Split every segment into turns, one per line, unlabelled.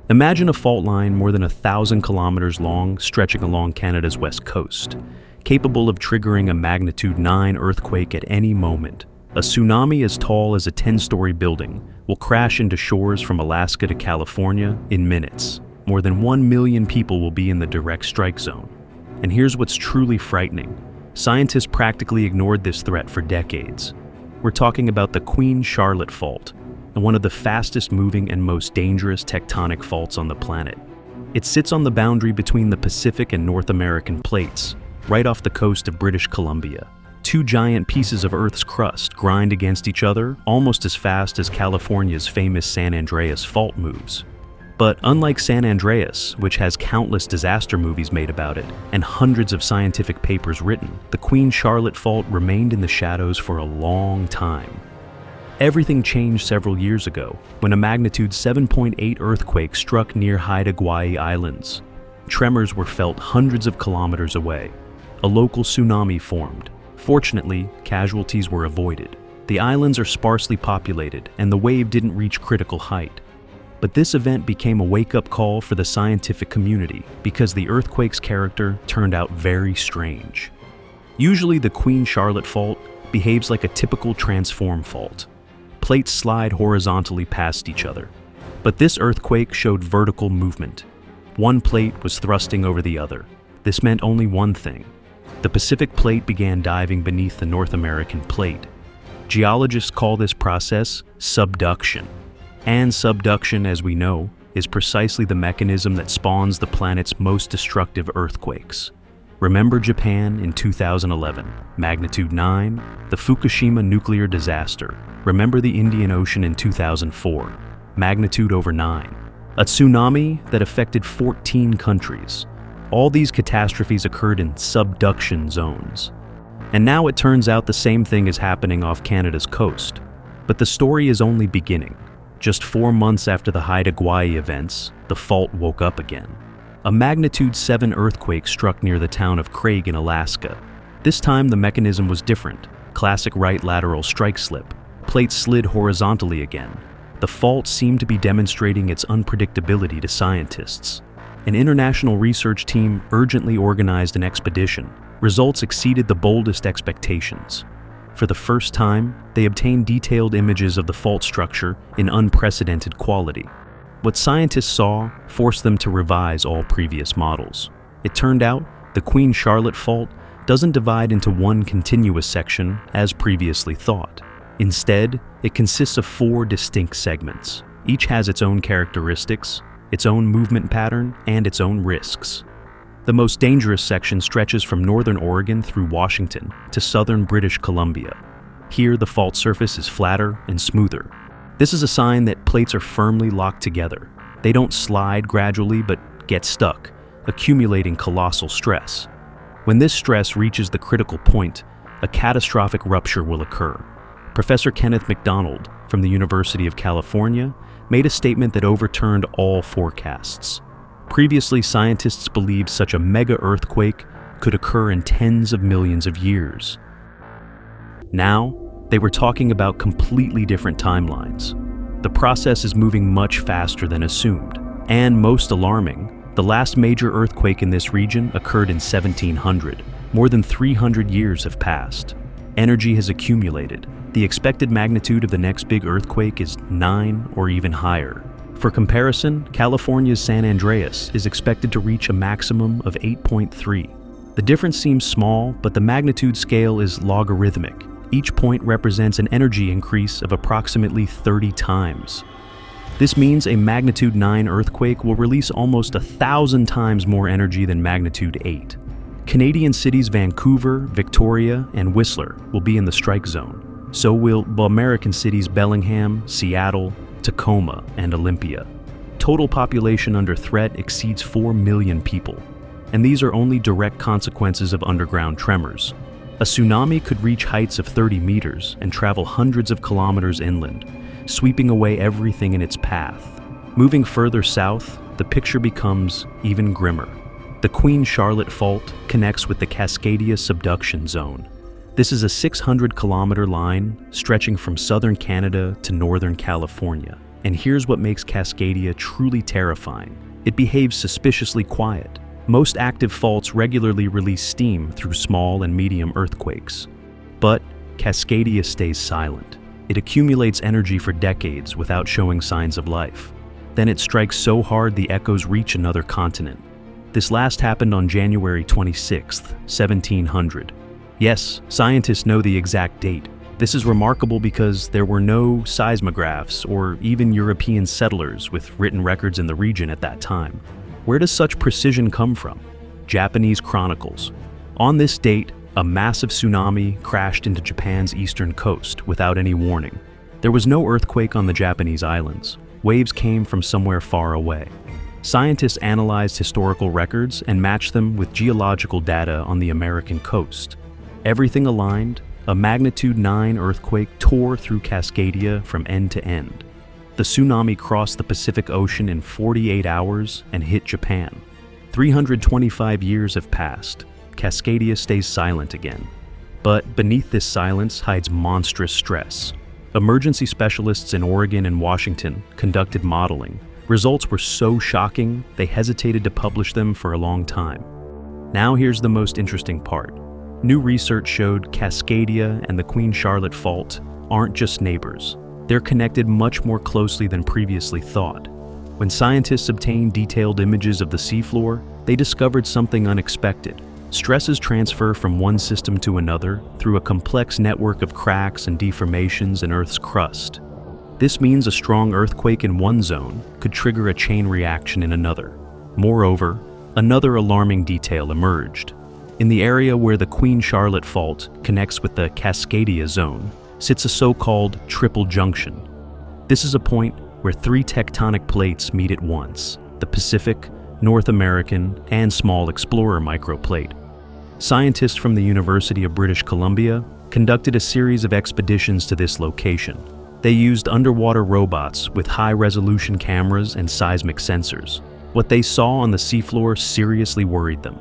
Imagine a fault line more than 1,000 kilometers long stretching along Canada's west coast, capable of triggering a magnitude 9 earthquake at any moment. A tsunami as tall as a 10-story building will crash into shores from Alaska to California in minutes. More than 1 million people will be in the direct strike zone. And here's what's truly frightening. Scientists practically ignored this threat for decades. We're talking about the Queen Charlotte Fault, one of the fastest moving and most dangerous tectonic faults on the planet. It sits on the boundary between the Pacific and North American plates, right off the coast of British Columbia. Two giant pieces of Earth's crust grind against each other almost as fast as California's famous San Andreas fault moves. But unlike San Andreas, which has countless disaster movies made about it and hundreds of scientific papers written, the Queen Charlotte Fault remained in the shadows for a long time. Everything changed several years ago when a magnitude 7.8 earthquake struck near Haida Gwaii Islands. Tremors were felt hundreds of kilometers away. A local tsunami formed. Fortunately, casualties were avoided. The islands are sparsely populated and the wave didn't reach critical height. But this event became a wake-up call for the scientific community because the earthquake's character turned out very strange. Usually the Queen Charlotte Fault behaves like a typical transform fault. Plates slide horizontally past each other. But this earthquake showed vertical movement. One plate was thrusting over the other. This meant only one thing. The Pacific plate began diving beneath the North American plate. Geologists call this process subduction. And subduction, as we know, is precisely the mechanism that spawns the planet's most destructive earthquakes. Remember Japan in 2011, magnitude 9, the Fukushima nuclear disaster. Remember the Indian Ocean in 2004, magnitude over 9. A tsunami that affected 14 countries. All these catastrophes occurred in subduction zones. And now it turns out the same thing is happening off Canada's coast. But the story is only beginning. Just 4 months after the Haida Gwaii events, the fault woke up again. A magnitude 7 earthquake struck near the town of Craig in Alaska. This time the mechanism was different. Classic right lateral strike slip. Plates slid horizontally again. The fault seemed to be demonstrating its unpredictability to scientists. An international research team urgently organized an expedition. Results exceeded the boldest expectations. For the first time, they obtained detailed images of the fault structure in unprecedented quality. What scientists saw forced them to revise all previous models. It turned out the Queen Charlotte Fault doesn't divide into one continuous section as previously thought. Instead, it consists of 4 distinct segments. Each has its own characteristics, its own movement pattern, and its own risks. The most dangerous section stretches from northern Oregon through Washington to southern British Columbia. Here, the fault surface is flatter and smoother. This is a sign that plates are firmly locked together. They don't slide gradually but get stuck, accumulating colossal stress. When this stress reaches the critical point, a catastrophic rupture will occur. Professor Kenneth MacDonald from the University of California made a statement that overturned all forecasts. Previously, scientists believed such a mega earthquake could occur in tens of millions of years. Now, they were talking about completely different timelines. The process is moving much faster than assumed. And most alarming, the last major earthquake in this region occurred in 1700. More than 300 years have passed. Energy has accumulated. The expected magnitude of the next big earthquake is 9 or even higher. For comparison, California's San Andreas is expected to reach a maximum of 8.3. The difference seems small, but the magnitude scale is logarithmic. Each point represents an energy increase of approximately 30 times. This means a magnitude 9 earthquake will release almost 1,000 times more energy than magnitude 8. Canadian cities Vancouver, Victoria, and Whistler will be in the strike zone. So will American cities Bellingham, Seattle, Tacoma, and Olympia. Total population under threat exceeds 4 million people, and these are only direct consequences of underground tremors. A tsunami could reach heights of 30 meters and travel hundreds of kilometers inland, sweeping away everything in its path. Moving further south, the picture becomes even grimmer. The Queen Charlotte Fault connects with the Cascadia subduction zone. This is a 600-kilometer line stretching from southern Canada to northern California. And here's what makes Cascadia truly terrifying. It behaves suspiciously quiet. Most active faults regularly release steam through small and medium earthquakes. But Cascadia stays silent. It accumulates energy for decades without showing signs of life. Then it strikes so hard the echoes reach another continent. This last happened on January 26, 1700. Yes, scientists know the exact date. This is remarkable because there were no seismographs or even European settlers with written records in the region at that time. Where does such precision come from? Japanese chronicles. On this date, a massive tsunami crashed into Japan's eastern coast without any warning. There was no earthquake on the Japanese islands. Waves came from somewhere far away. Scientists analyzed historical records and matched them with geological data on the American coast. Everything aligned. A magnitude 9 earthquake tore through Cascadia from end to end. The tsunami crossed the Pacific Ocean in 48 hours and hit Japan. 325 years have passed. Cascadia stays silent again. But beneath this silence hides monstrous stress. Emergency specialists in Oregon and Washington conducted modeling. Results were so shocking, they hesitated to publish them for a long time. Now here's the most interesting part. New research showed Cascadia and the Queen Charlotte Fault aren't just neighbors. They're connected much more closely than previously thought. When scientists obtained detailed images of the seafloor, they discovered something unexpected. Stresses transfer from one system to another through a complex network of cracks and deformations in Earth's crust. This means a strong earthquake in one zone could trigger a chain reaction in another. Moreover, another alarming detail emerged. In the area where the Queen Charlotte Fault connects with the Cascadia zone sits a so-called triple junction. This is a point where three tectonic plates meet at once: the Pacific, North American, and Small Explorer microplate. Scientists from the University of British Columbia conducted a series of expeditions to this location. They used underwater robots with high-resolution cameras and seismic sensors. What they saw on the seafloor seriously worried them.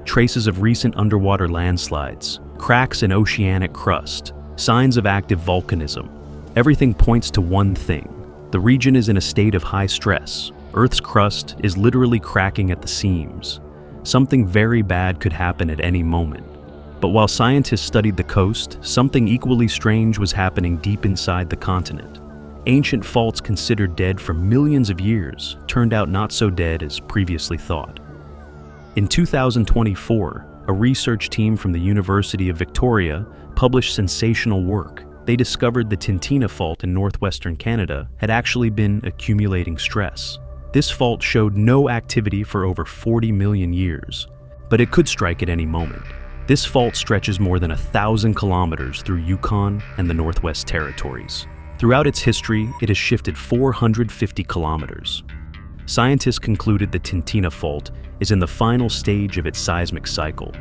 Traces of recent underwater landslides, cracks in oceanic crust, signs of active volcanism. Everything points to one thing. The region is in a state of high stress. Earth's crust is literally cracking at the seams. Something very bad could happen at any moment. But while scientists studied the coast, something equally strange was happening deep inside the continent. Ancient faults considered dead for millions of years turned out not so dead as previously thought. In 2024, a research team from the University of Victoria published sensational work. They discovered the Tintina Fault in northwestern Canada had actually been accumulating stress. This fault showed no activity for over 40 million years, but it could strike at any moment. This fault stretches more than 1,000 kilometers through Yukon and the Northwest Territories. Throughout its history, it has shifted 450 kilometers. Scientists concluded the Tintina Fault is in the final stage of its seismic cycle.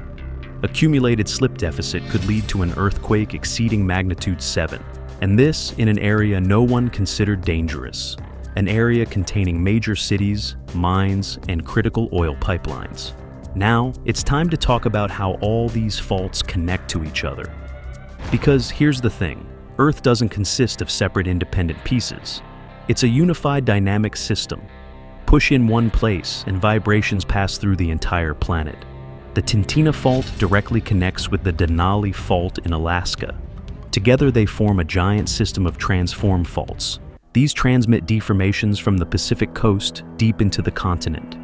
Accumulated slip deficit could lead to an earthquake exceeding magnitude 7, and this in an area no one considered dangerous, an area containing major cities, mines, and critical oil pipelines. Now, it's time to talk about how all these faults connect to each other. Because here's the thing, Earth doesn't consist of separate independent pieces. It's a unified dynamic system. Push in one place and vibrations pass through the entire planet. The Tintina Fault directly connects with the Denali Fault in Alaska. Together they form a giant system of transform faults. These transmit deformations from the Pacific coast deep into the continent.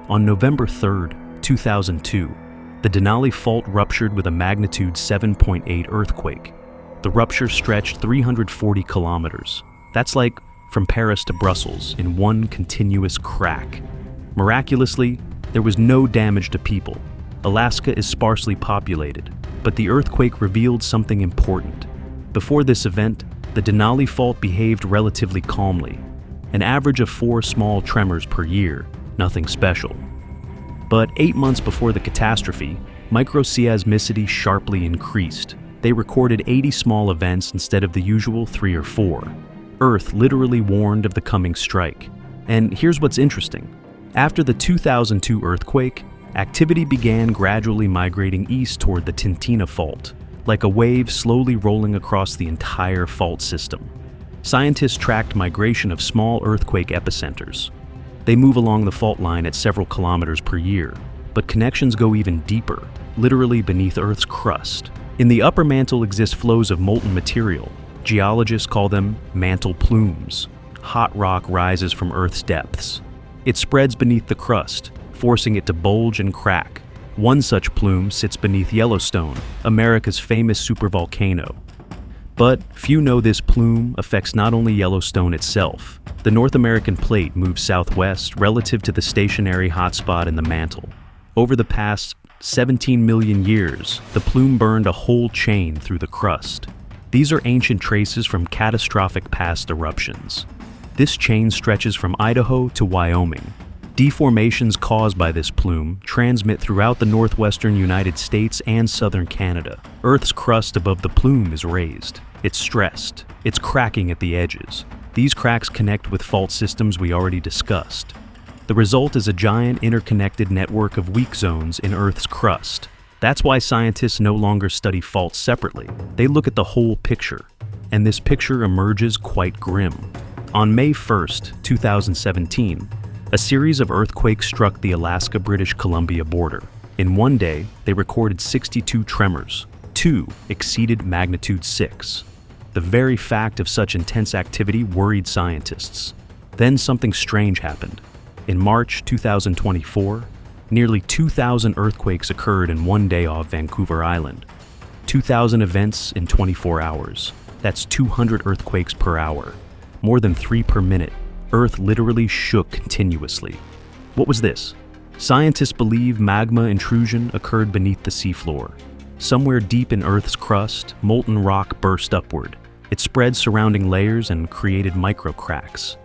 On November 3, 2002, the Denali Fault ruptured with a magnitude 7.8 earthquake. The rupture stretched 340 kilometers. That's like from Paris to Brussels in one continuous crack. Miraculously, there was no damage to people. Alaska is sparsely populated, but the earthquake revealed something important. Before this event, the Denali Fault behaved relatively calmly, an average of 4 small tremors per year, nothing special. But 8 months before the catastrophe, microseismicity sharply increased. They recorded 80 small events instead of the usual 3 or 4. Earth literally warned of the coming strike. And here's what's interesting. After the 2002 earthquake, activity began gradually migrating east toward the Tintina Fault, like a wave slowly rolling across the entire fault system. Scientists tracked migration of small earthquake epicenters. They move along the fault line at several kilometers per year, but connections go even deeper, literally beneath Earth's crust. In the upper mantle exist flows of molten material. Geologists call them mantle plumes. Hot rock rises from Earth's depths. It spreads beneath the crust, forcing it to bulge and crack. One such plume sits beneath Yellowstone, America's famous supervolcano. But few know this plume affects not only Yellowstone itself. The North American plate moves southwest relative to the stationary hotspot in the mantle. Over the past 17 million years, the plume burned a whole chain through the crust. These are ancient traces from catastrophic past eruptions. This chain stretches from Idaho to Wyoming. Deformations caused by this plume transmit throughout the northwestern United States and southern Canada. Earth's crust above the plume is raised. It's stressed. It's cracking at the edges. These cracks connect with fault systems we already discussed. The result is a giant interconnected network of weak zones in Earth's crust. That's why scientists no longer study faults separately. They look at the whole picture, and this picture emerges quite grim. On May 1st, 2017, a series of earthquakes struck the Alaska-British Columbia border. In one day, they recorded 62 tremors. 2 exceeded magnitude 6. The very fact of such intense activity worried scientists. Then something strange happened. In March 2024, nearly 2,000 earthquakes occurred in one day off Vancouver Island. 2,000 events in 24 hours. That's 200 earthquakes per hour. More than 3 per minute. Earth literally shook continuously. What was this? Scientists believe magma intrusion occurred beneath the seafloor. Somewhere deep in Earth's crust, molten rock burst upward. It spread surrounding layers and created microcracks.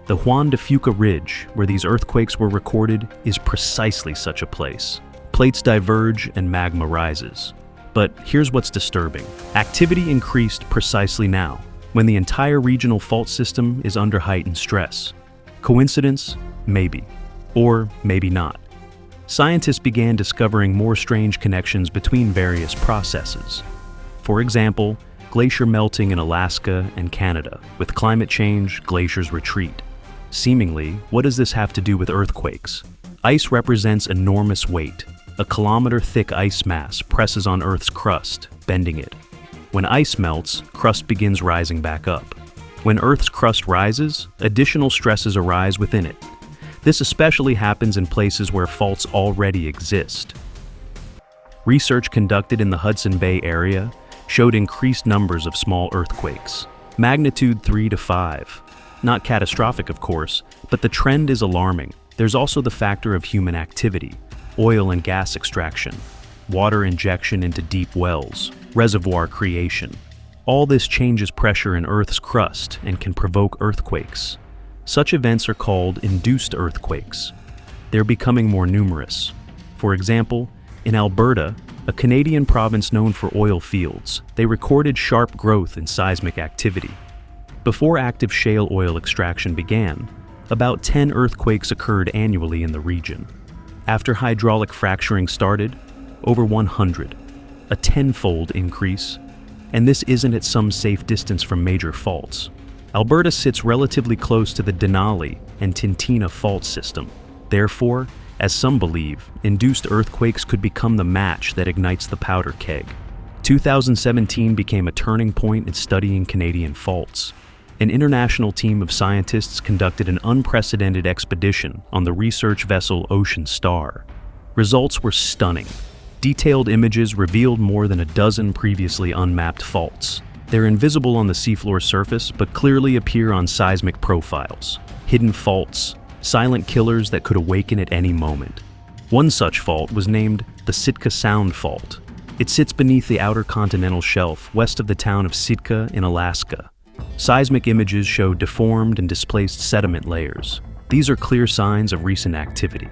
The Juan de Fuca Ridge, where these earthquakes were recorded, is precisely such a place. Plates diverge and magma rises. But here's what's disturbing. Activity increased precisely now, when the entire regional fault system is under heightened stress. Coincidence? Maybe. Or maybe not. Scientists began discovering more strange connections between various processes. For example, glacier melting in Alaska and Canada. With climate change, glaciers retreat. Seemingly, what does this have to do with earthquakes? Ice represents enormous weight. A kilometer-thick ice mass presses on Earth's crust, bending it. When ice melts, crust begins rising back up. When Earth's crust rises, additional stresses arise within it. This especially happens in places where faults already exist. Research conducted in the Hudson Bay area showed increased numbers of small earthquakes, magnitude 3 to 5. Not catastrophic, of course, but the trend is alarming. There's also the factor of human activity, oil and gas extraction, water injection into deep wells, reservoir creation. All this changes pressure in Earth's crust and can provoke earthquakes. Such events are called induced earthquakes. They're becoming more numerous. For example, in Alberta, a Canadian province known for oil fields, they recorded sharp growth in seismic activity. Before active shale oil extraction began, about 10 earthquakes occurred annually in the region. After hydraulic fracturing started, over 100, a tenfold increase, and this isn't at some safe distance from major faults. Alberta sits relatively close to the Denali and Tintina fault system. Therefore, as some believe, induced earthquakes could become the match that ignites the powder keg. 2017 became a turning point in studying Canadian faults. An international team of scientists conducted an unprecedented expedition on the research vessel Ocean Star. Results were stunning. Detailed images revealed more than a dozen previously unmapped faults. They're invisible on the seafloor surface, but clearly appear on seismic profiles. Hidden faults, silent killers that could awaken at any moment. One such fault was named the Sitka Sound Fault. It sits beneath the outer continental shelf west of the town of Sitka in Alaska. Seismic images show deformed and displaced sediment layers. These are clear signs of recent activity.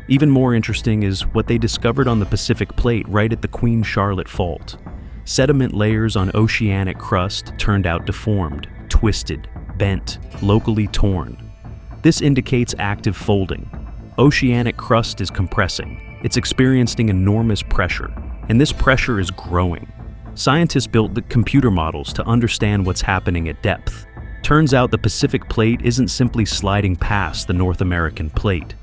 Even more interesting is what they discovered on the Pacific Plate right at the Queen Charlotte Fault. Sediment layers on oceanic crust turned out deformed, twisted, bent, locally torn. This indicates active folding. Oceanic crust is compressing. It's experiencing enormous pressure, and this pressure is growing. Scientists built the computer models to understand what's happening at depth. Turns out the Pacific Plate isn't simply sliding past the North American Plate.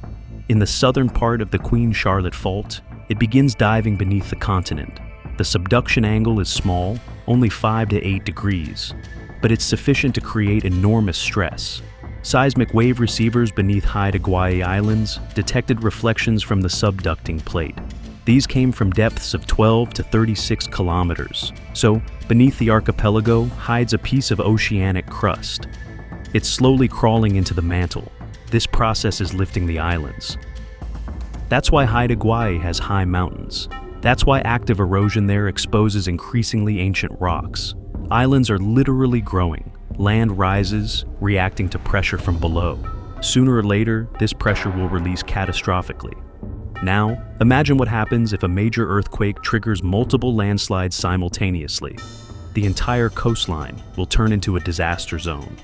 In the southern part of the Queen Charlotte Fault, it begins diving beneath the continent. The subduction angle is small, only 5 to 8 degrees, but it's sufficient to create enormous stress. Seismic wave receivers beneath Haida Gwaii Islands detected reflections from the subducting plate. These came from depths of 12 to 36 kilometers, so beneath the archipelago hides a piece of oceanic crust. It's slowly crawling into the mantle. This process is lifting the islands. That's why Haida Gwaii has high mountains. That's why active erosion there exposes increasingly ancient rocks. Islands are literally growing. Land rises, reacting to pressure from below. Sooner or later, this pressure will release catastrophically. Now, imagine what happens if a major earthquake triggers multiple landslides simultaneously. The entire coastline will turn into a disaster zone.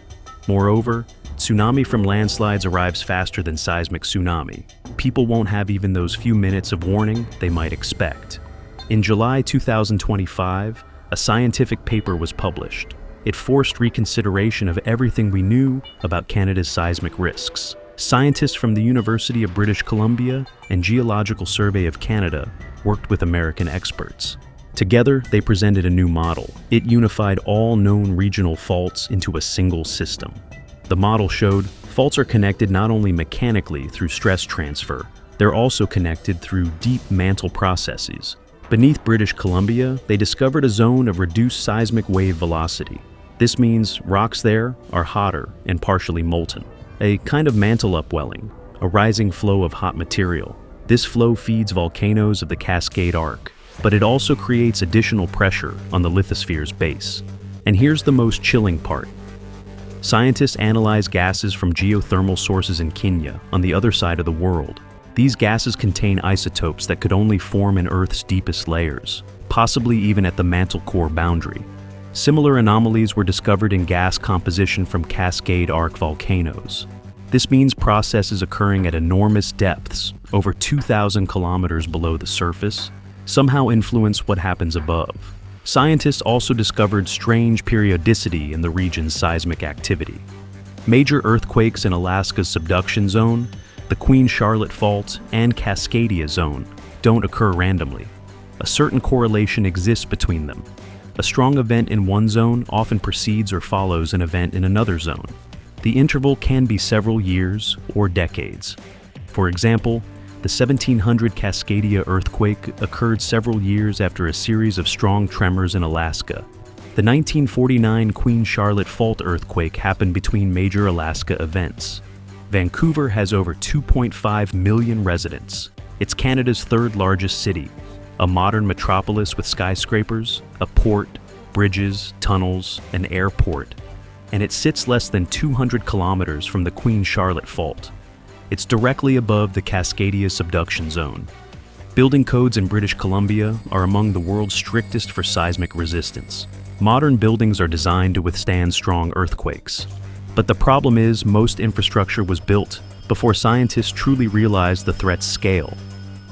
Moreover, tsunami from landslides arrives faster than seismic tsunami. People won't have even those few minutes of warning they might expect. In July 2025, a scientific paper was published. It forced reconsideration of everything we knew about Canada's seismic risks. Scientists from the University of British Columbia and Geological Survey of Canada worked with American experts. Together, they presented a new model. It unified all known regional faults into a single system. The model showed faults are connected not only mechanically through stress transfer, they're also connected through deep mantle processes. Beneath British Columbia, they discovered a zone of reduced seismic wave velocity. This means rocks there are hotter and partially molten. A kind of mantle upwelling, a rising flow of hot material. This flow feeds volcanoes of the Cascade Arc, but it also creates additional pressure on the lithosphere's base. And here's the most chilling part. Scientists analyze gases from geothermal sources in Kenya, on the other side of the world. These gases contain isotopes that could only form in Earth's deepest layers, possibly even at the mantle core boundary. Similar anomalies were discovered in gas composition from Cascade Arc volcanoes. This means processes occurring at enormous depths, over 2,000 kilometers below the surface, somehow influence what happens above. Scientists also discovered strange periodicity in the region's seismic activity. Major earthquakes in Alaska's subduction zone, the Queen Charlotte Fault, and Cascadia zone don't occur randomly. A certain correlation exists between them. A strong event in one zone often precedes or follows an event in another zone. The interval can be several years or decades. For example, the 1700 Cascadia earthquake occurred several years after a series of strong tremors in Alaska. The 1949 Queen Charlotte Fault earthquake happened between major Alaska events. Vancouver has over 2.5 million residents. It's Canada's third largest city, a modern metropolis with skyscrapers, a port, bridges, tunnels, an airport, and it sits less than 200 kilometers from the Queen Charlotte Fault. It's directly above the Cascadia subduction zone. Building codes in British Columbia are among the world's strictest for seismic resistance. Modern buildings are designed to withstand strong earthquakes. But the problem is most infrastructure was built before scientists truly realized the threat's scale.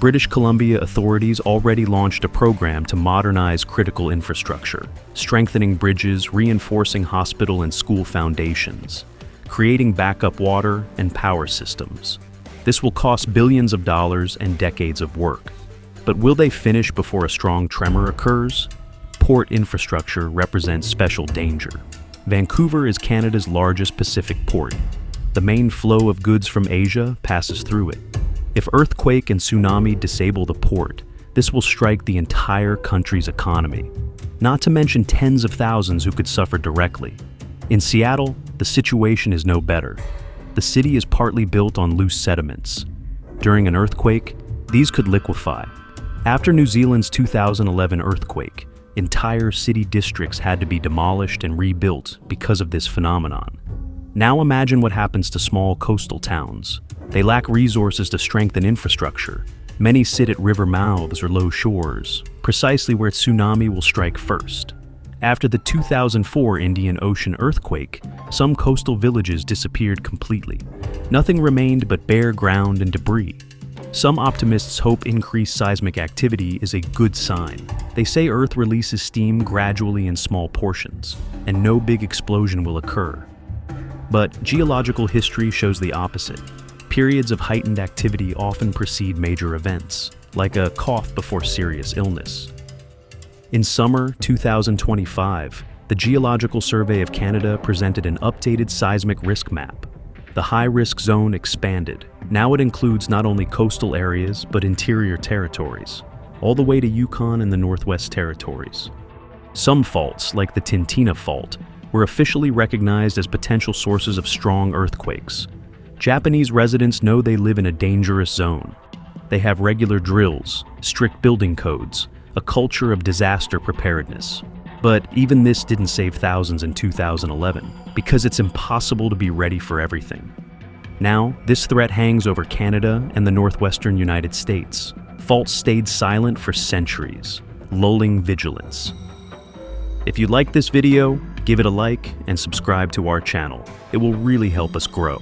British Columbia authorities already launched a program to modernize critical infrastructure, strengthening bridges, reinforcing hospital and school foundations, creating backup water and power systems. This will cost billions of dollars and decades of work. But will they finish before a strong tremor occurs? Port infrastructure represents special danger. Vancouver is Canada's largest Pacific port. The main flow of goods from Asia passes through it. If earthquake and tsunami disable the port, this will strike the entire country's economy, not to mention tens of thousands who could suffer directly. In Seattle, the situation is no better. The city is partly built on loose sediments. During an earthquake, these could liquefy. After New Zealand's 2011 earthquake, entire city districts had to be demolished and rebuilt because of this phenomenon. Now imagine what happens to small coastal towns. They lack resources to strengthen infrastructure. Many sit at river mouths or low shores, precisely where tsunami will strike first. After the 2004 Indian Ocean earthquake, some coastal villages disappeared completely. Nothing remained but bare ground and debris. Some optimists hope increased seismic activity is a good sign. They say Earth releases steam gradually in small portions, and no big explosion will occur. But geological history shows the opposite. Periods of heightened activity often precede major events, like a cough before serious illness. In summer 2025, the Geological Survey of Canada presented an updated seismic risk map. The high-risk zone expanded. Now it includes not only coastal areas, but interior territories, all the way to Yukon and the Northwest Territories. Some faults, like the Tintina Fault, were officially recognized as potential sources of strong earthquakes. Japanese residents know they live in a dangerous zone. They have regular drills, strict building codes, a culture of disaster preparedness. But even this didn't save thousands in 2011, because it's impossible to be ready for everything. Now, this threat hangs over Canada and the northwestern United States. Faults stayed silent for centuries, lulling vigilance. If you like this video, give it a like and subscribe to our channel. It will really help us grow.